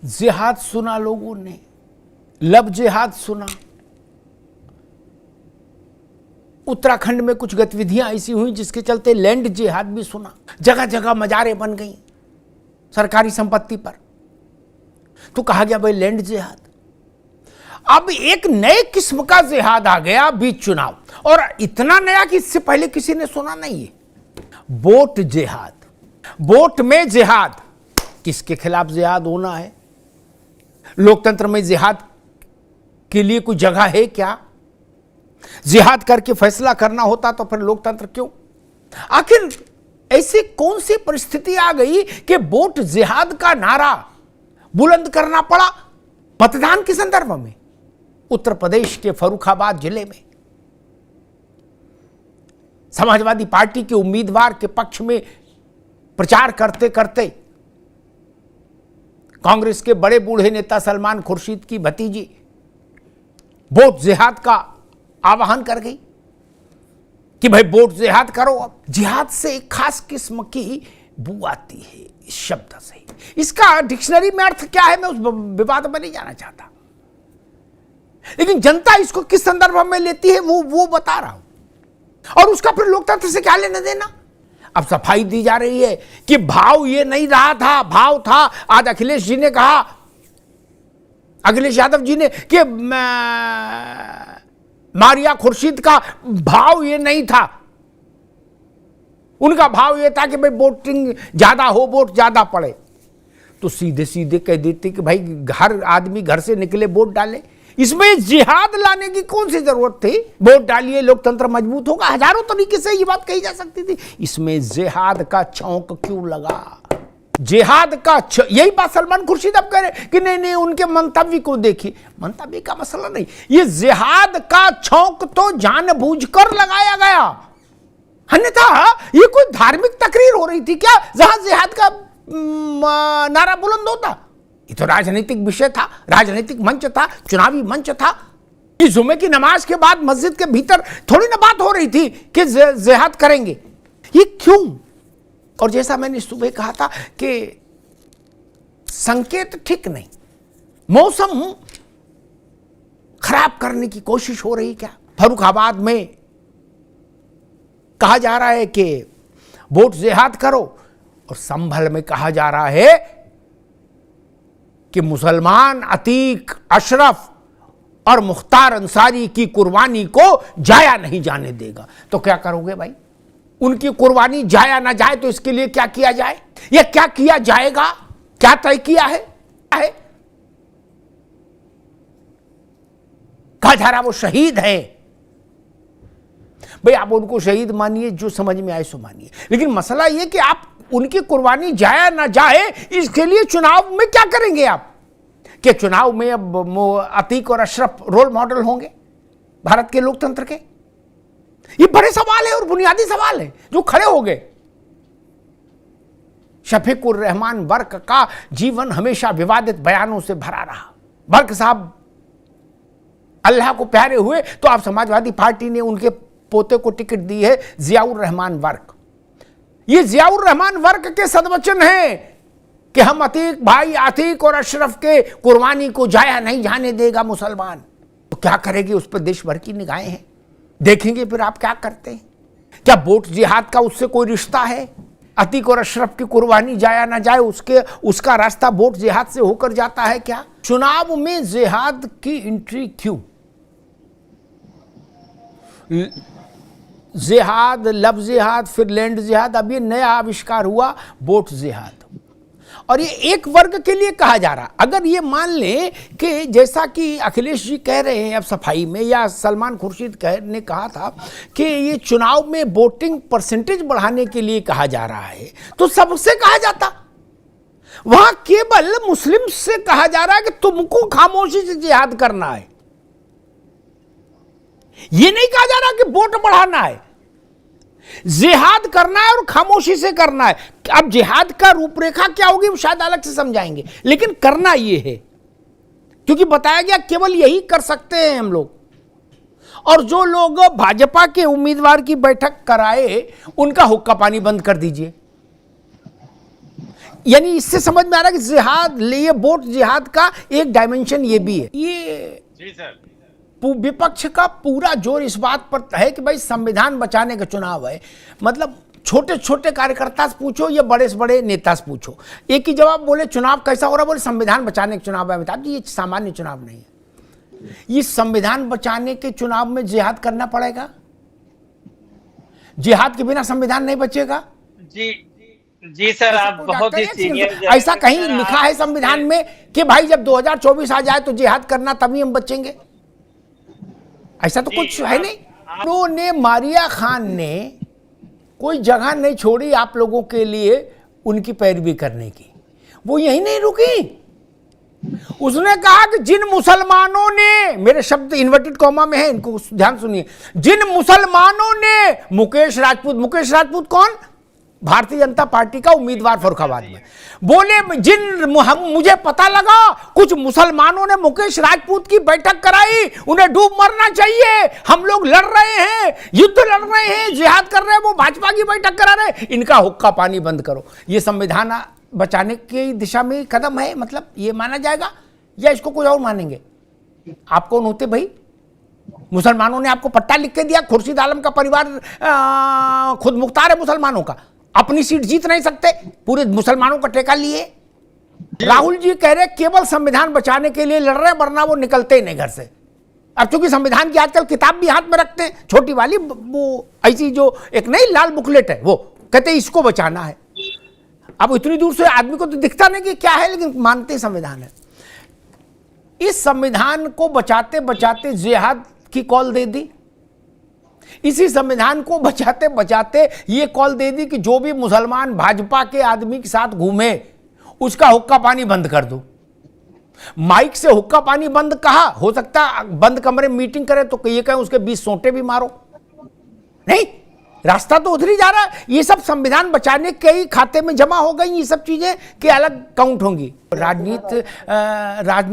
जिहाद सुना लोगों ने, लब जिहाद सुना। उत्तराखंड में कुछ गतिविधियां ऐसी हुई जिसके चलते लैंड जिहाद भी सुना। जगह जगह मजारे बन गई सरकारी संपत्ति पर, तो कहा गया भाई लैंड जिहाद। अब एक नए किस्म का जिहाद आ गया बीच चुनाव, और इतना नया कि इससे पहले किसी ने सुना नहीं है। वोट जिहाद, वोट में जिहाद। किसके खिलाफ जिहाद होना है? लोकतंत्र में जिहाद के लिए कोई जगह है क्या? जिहाद करके फैसला करना होता तो फिर लोकतंत्र क्यों? आखिर ऐसी कौन सी परिस्थिति आ गई कि वोट जिहाद का नारा बुलंद करना पड़ा मतदान के संदर्भ में? उत्तर प्रदेश के फर्रुखाबाद जिले में समाजवादी पार्टी के उम्मीदवार के पक्ष में प्रचार करते करते कांग्रेस के बड़े बूढ़े नेता सलमान खुर्शीद की भतीजी वोट जिहाद का आह्वान कर गई कि भाई वोट जिहाद करो। अब जिहाद से एक खास किस्म की बू आती है इस शब्द से। इसका डिक्शनरी में अर्थ क्या है मैं उस विवाद में नहीं जाना चाहता, लेकिन जनता इसको किस संदर्भ में लेती है वो बता रहा हूं, और उसका फिर लोकतंत्र से क्या लेना देना। अब सफाई दी जा रही है कि भाव ये नहीं रहा था, भाव था। आज अखिलेश जी ने कहा, अखिलेश यादव जी ने, कि मारिया खुर्शीद का भाव ये नहीं था। उनका भाव ये था कि भाई वोटिंग ज्यादा हो, वोट ज्यादा पड़े। तो सीधे सीधे कह देते कि भाई हर आदमी घर से निकले वोट डाले। इसमें जिहाद लाने की कौन सी जरूरत थी? वोट डालिए लोकतंत्र मजबूत होगा। हजारों तरीके से ये बात कही जा सकती थी। इसमें जिहाद का छौंक क्यों लगा? जिहाद का यही बात सलमान खुर्शीद अब कह रहे कि नहीं उनके मंतव्य को देखिए। मंतव्य का मसला नहीं, ये जिहाद का छौंक तो जानबूझकर लगाया गया। अन्यथा ये कोई धार्मिक तकरीर हो रही थी क्या जहां जिहाद का नारा बुलंद होता? ये तो राजनीतिक विषय था, राजनीतिक मंच था, चुनावी मंच था। इस जुमे की नमाज के बाद मस्जिद के भीतर थोड़ी ना बात हो रही थी कि जिहाद करेंगे। ये क्यों? और जैसा मैंने सुबह कहा था कि संकेत ठीक नहीं, मौसम खराब करने की कोशिश हो रही क्या? फर्रुखाबाद में कहा जा रहा है कि वोट जिहाद करो, और संभल में कहा जा रहा है कि मुसलमान अतीक, अशरफ और मुख्तार अंसारी की कुर्बानी को जाया नहीं जाने देगा। तो क्या करोगे भाई? उनकी कुर्बानी जाया ना जाए तो इसके लिए क्या किया जाए या क्या किया जाएगा? क्या तय किया है? कहा जा रहा वो शहीद है। भाई आप उनको शहीद मानिए, जो समझ में आए सो मानिए, लेकिन मसला यह कि आप उनकी कुर्बानी जाया ना जाए इसके लिए चुनाव में क्या करेंगे आप? कि चुनाव में अब अतीक और अशरफ रोल मॉडल होंगे भारत के लोकतंत्र के? ये बड़े सवाल है और बुनियादी सवाल है जो खड़े हो गए। शफीकुर रहमान वर्क का जीवन हमेशा विवादित बयानों से भरा रहा। वर्क साहब अल्लाह को प्यारे हुए तो आप समाजवादी पार्टी ने उनके पोते को टिकट दी है, जियाउर रहमान वर्क। ये जियाउर रहमान वर्क के सदवचन हैं कि हम अतीक भाई अतीक और अशरफ के कुर्बानी को जाया नहीं जाने देगा मुसलमान। तो क्या करेगी? उस पर देश भर की निगाहें हैं, देखेंगे फिर आप क्या करते हैं। क्या वोट जिहाद का उससे कोई रिश्ता है? अतीक और अशरफ की कुर्बानी जाया ना जाए उसका रास्ता वोट जिहाद से होकर जाता है क्या? चुनाव में जिहाद की एंट्री क्यों? जिहाद, लब जिहाद, फिर लैंड जिहाद, अब ये नया आविष्कार हुआ वोट जिहाद, और ये एक वर्ग के लिए कहा जा रहा। अगर ये मान लें कि जैसा कि अखिलेश जी कह रहे हैं अब सफाई में, या सलमान खुर्शीद ने कहा था कि ये चुनाव में वोटिंग परसेंटेज बढ़ाने के लिए कहा जा रहा है, तो सबसे कहा जाता। वहां केवल मुस्लिम से कहा जा रहा है कि तुमको खामोशी से जिहाद करना है। ये नहीं कहा जा रहा कि वोट बढ़ाना है, जिहाद करना है और खामोशी से करना है। अब जिहाद का रूपरेखा क्या होगी वो शायद अलग से समझाएंगे, लेकिन करना यह है क्योंकि बताया गया केवल यही कर सकते हैं हम लोग। और जो लोग भाजपा के उम्मीदवार की बैठक कराए उनका हुक्का पानी बंद कर दीजिए। यानी इससे समझ में आ रहा है कि जिहाद, ये वोट जिहाद का एक डायमेंशन ये भी है। ये जी सर, विपक्ष का पूरा जोर इस बात पर है कि भाई संविधान बचाने का चुनाव है। मतलब छोटे छोटे कार्यकर्ता से पूछो या बड़े से बड़े नेता से पूछो, एक ही जवाब, बोले चुनाव कैसा हो रहा, बोले संविधान बचाने का चुनाव है। अमिताभ जी, ये सामान्य चुनाव नहीं है, ये संविधान बचाने के चुनाव में जिहाद करना पड़ेगा। जिहाद के बिना संविधान नहीं बचेगा। जी जी सर, आप बहुत ही सीनियर। ऐसा कहीं लिखा है संविधान में कि भाई जब 2024 आ जाए तो जिहाद करना तभी हम बचेंगे? ऐसा तो कुछ है नहीं। उन्होंने, मारिया खान ने कोई जगह नहीं छोड़ी आप लोगों के लिए उनकी पैरवी करने की। वो यही नहीं रुकी, उसने कहा कि जिन मुसलमानों ने, मेरे शब्द इन्वर्टेड कॉमा में है, इनको ध्यान सुनिए, जिन मुसलमानों ने मुकेश राजपूत कौन? भारतीय जनता पार्टी का उम्मीदवार फर्रुखाबाद में। बोले मुझे पता लगा कुछ मुसलमानों ने मुकेश राजपूत की बैठक कराई, उन्हें डूब मरना चाहिए, हम लोग लड़ रहे हैं, युद्ध लड़ रहे हैं, जिहाद कर रहे हैं, वो भाजपा की बैठक करा रहे हैं, इनका हुक्का पानी बंद करो। ये संविधान बचाने की दिशा में कदम है, मतलब ये माना जाएगा या इसको कोई और मानेंगे? आप कौन होते भाई? मुसलमानों ने आपको पट्टा लिख के दिया, खुर्शीद आलम का परिवार खुद मुख्तार है मुसलमानों का, अपनी सीट जीत नहीं सकते, पूरे मुसलमानों का टेका लिए। राहुल जी कह रहे केवल संविधान बचाने के लिए लड़ रहे, वरना वो निकलते ही नहीं घर से। अब चूंकि संविधान की आजकल किताब भी हाथ में रखते हैं, छोटी वाली, वो ऐसी जो एक नई लाल बुकलेट है, वो कहते हैं इसको बचाना है। अब इतनी दूर से आदमी को तो दिखता नहीं कि क्या है, लेकिन मानते संविधान है। इस संविधान को बचाते बचाते जिहाद की कॉल दे दी। इसी संविधान को बचाते बचाते ये कॉल दे दी कि जो भी मुसलमान भाजपा के आदमी के साथ घूमे उसका हुक्का पानी बंद कर दो। माइक से हुक्का पानी बंद कहा, हो सकता बंद कमरे में मीटिंग करे तो ये कहें उसके 20 सोंटे भी मारो। नहीं, रास्ता तो उधर ही जा रहा है। ये सब संविधान बचाने के ही खाते में जमा हो गई, ये सब चीजें कि अलग काउंट होंगी। राजनीति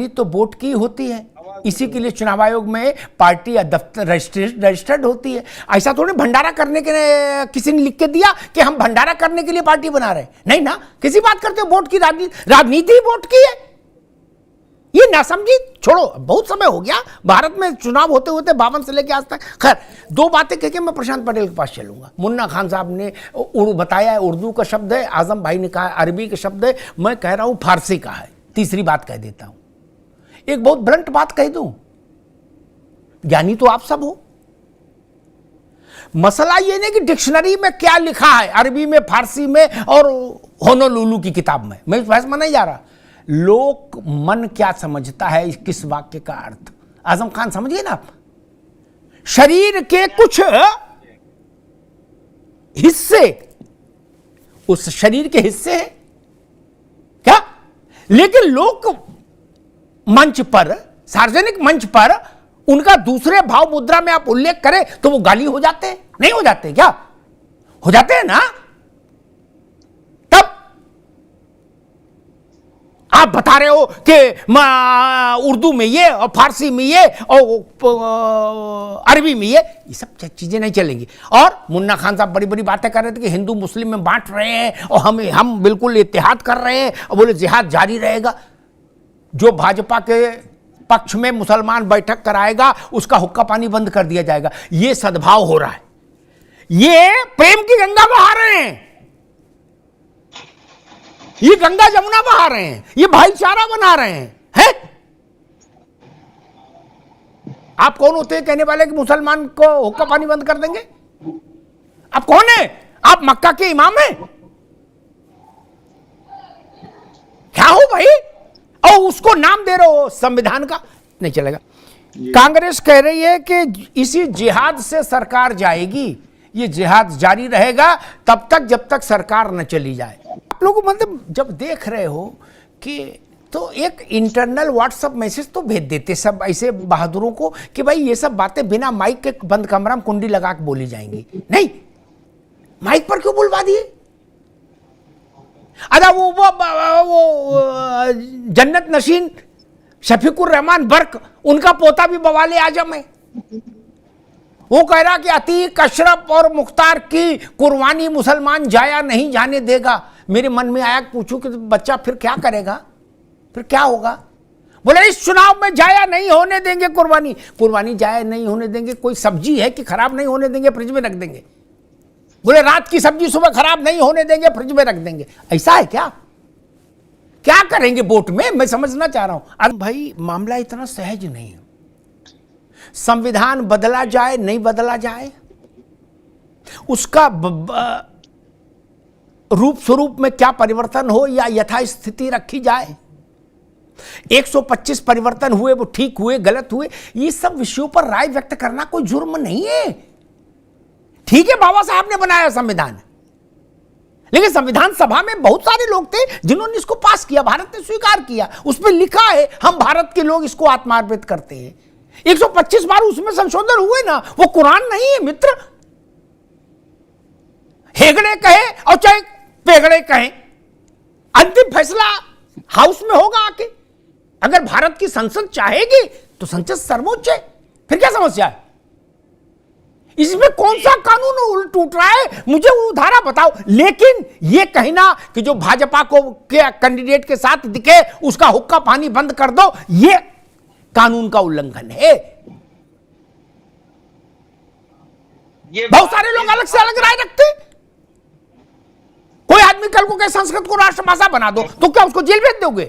तो वोट की होती है, इसी के लिए चुनाव आयोग में पार्टी या दफ्तर रजिस्टर्ड होती है। ऐसा थोड़ी भंडारा करने के किसी ने लिख के दिया कि हम भंडारा करने के लिए पार्टी बना रहे हैं, नहीं ना। किसी बात करते हो वोट की, राजनीति वोट की है। ये ना समझी छोड़ो, बहुत समय हो गया भारत में चुनाव होते होते 52 से लेकर आज तक। खैर, दो बातें कह के मैं प्रशांत पटेल के पास चलूंगा। मुन्ना खान साहब ने बताया उर्दू का शब्द है, आजम भाई ने कहा अरबी का शब्द है, मैं कह रहा हूं फारसी का है। तीसरी बात कह देता हूं, एक बहुत ब्लंट बात कह दूं, ज्ञानी तो आप सब हो। मसला ये नहीं कि डिक्शनरी में क्या लिखा है, अरबी में, फारसी में और होनोलुलु की किताब में, मैं इस बहस में नहीं जा रहा। लोक मन क्या समझता है किस वाक्य का अर्थ, आजम खान समझिए ना आप। शरीर के कुछ हिस्से उस शरीर के हिस्से हैं क्या, लेकिन लोक मंच पर, सार्वजनिक मंच पर उनका दूसरे भाव मुद्रा में आप उल्लेख करें तो वो गाली हो जाते हैं, नहीं हो जाते क्या? हो जाते हैं ना। तब आप बता रहे हो कि उर्दू में ये और फारसी में ये और अरबी में ये सब चीजें नहीं चलेंगी। और मुन्ना खान साहब बड़ी बड़ी बातें कर रहे थे कि हिंदू मुस्लिम में बांट रहे हैं और हम बिल्कुल इत्तेहाद कर रहे हैं, और बोले जिहाद जारी रहेगा। जो भाजपा के पक्ष में मुसलमान बैठक कराएगा उसका हुक्का पानी बंद कर दिया जाएगा। ये सद्भाव हो रहा है, ये प्रेम की गंगा बहा रहे हैं, ये गंगा जमुना बहा रहे हैं, ये भाईचारा बना रहे हैं। आप कौन होते हैं कहने वाले कि मुसलमान को हुक्का पानी बंद कर देंगे? आप कौन है? आप मक्का के इमाम हैं क्या हो भाई? और उसको नाम दे रहे हो संविधान का, नहीं चलेगा। कांग्रेस कह रही है कि इसी जिहाद से सरकार जाएगी, ये जिहाद जारी रहेगा तब तक जब तक सरकार न चली जाए। आप लोग मतलब जब देख रहे हो कि तो एक इंटरनल व्हाट्सएप मैसेज तो भेज देते सब ऐसे बहादुरों को कि भाई ये सब बातें बिना माइक के बंद कमरा में कुंडी लगा के बोली जाएंगी। नहीं, माइक पर क्यों बुलवा दिए? अरे वो जन्नत नशीन शफीकुर रहमान बर्क, उनका पोता भी बवाले आजम है। वो कह रहा कि अतीक, अशरफ और मुख्तार की कुर्बानी मुसलमान जाया नहीं जाने देगा। मेरे मन में आया, पूछूं कि बच्चा फिर क्या करेगा, फिर क्या होगा? बोले इस चुनाव में जाया नहीं होने देंगे कुर्बानी। कुर्बानी जाया नहीं होने देंगे? कोई सब्जी है कि खराब नहीं होने देंगे, फ्रिज में रख देंगे? बोले रात की सब्जी सुबह खराब नहीं होने देंगे, फ्रिज में रख देंगे। ऐसा है क्या? क्या करेंगे वोट में? मैं समझना चाह रहा हूं। अब भाई मामला इतना सहज नहीं है। संविधान बदला जाए नहीं बदला जाए, उसका रूप स्वरूप में क्या परिवर्तन हो या यथास्थिति रखी जाए, 125 परिवर्तन हुए वो ठीक हुए गलत हुए, ये सब विषयों पर राय व्यक्त करना कोई जुर्म नहीं है। ठीक है, बाबा साहब ने बनाया संविधान, लेकिन संविधान सभा में बहुत सारे लोग थे जिन्होंने इसको पास किया, भारत ने स्वीकार किया, उसमें लिखा है हम भारत के लोग इसको आत्मार्पित करते हैं। 125 बार उसमें संशोधन हुए ना, वो कुरान नहीं है मित्र। हेगड़े कहे और चाहे पेगड़े कहे, अंतिम फैसला हाउस में होगा आके। अगर भारत की संसद चाहेगी तो संसद सर्वोच्च है, फिर क्या समस्या है? इसमें कौन सा कानून उल्ट टूट रहा है, मुझे वो धारा बताओ। लेकिन ये कहना कि जो भाजपा को के कैंडिडेट के साथ दिखे उसका हुक्का पानी बंद कर दो, ये कानून का उल्लंघन है। बहुत सारे लोग अलग से अलग राय रखते। कोई आदमी कल को कहे संस्कृत को राष्ट्रभाषा बना दो, तो क्या उसको जेल भेज दोगे?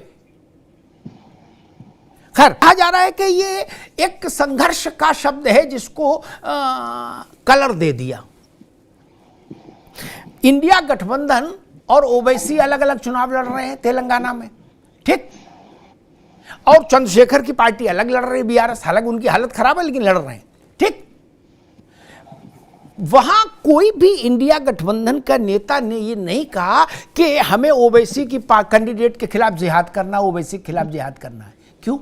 खैर, कहा जा रहा है कि ये एक संघर्ष का शब्द है जिसको कलर दे दिया। इंडिया गठबंधन और ओवैसी अलग अलग चुनाव लड़ रहे हैं तेलंगाना में, ठीक, और चंद्रशेखर की पार्टी अलग लड़ रही है, बीआरएस, हालांकि उनकी हालत खराब है लेकिन लड़ रहे हैं, ठीक। वहां कोई भी इंडिया गठबंधन का नेता ने ये नहीं कहा कि हमें ओवैसी की कैंडिडेट के खिलाफ जिहाद करना, ओवैसी के खिलाफ जिहाद करना है। क्यों?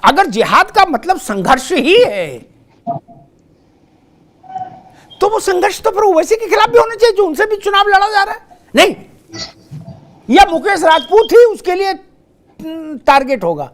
अगर जिहाद का मतलब संघर्ष ही है तो वो संघर्ष तो फिर ओवैसी के खिलाफ भी होना चाहिए जो उनसे भी चुनाव लड़ा जा रहा है। नहीं, या मुकेश राजपूत ही उसके लिए टारगेट होगा।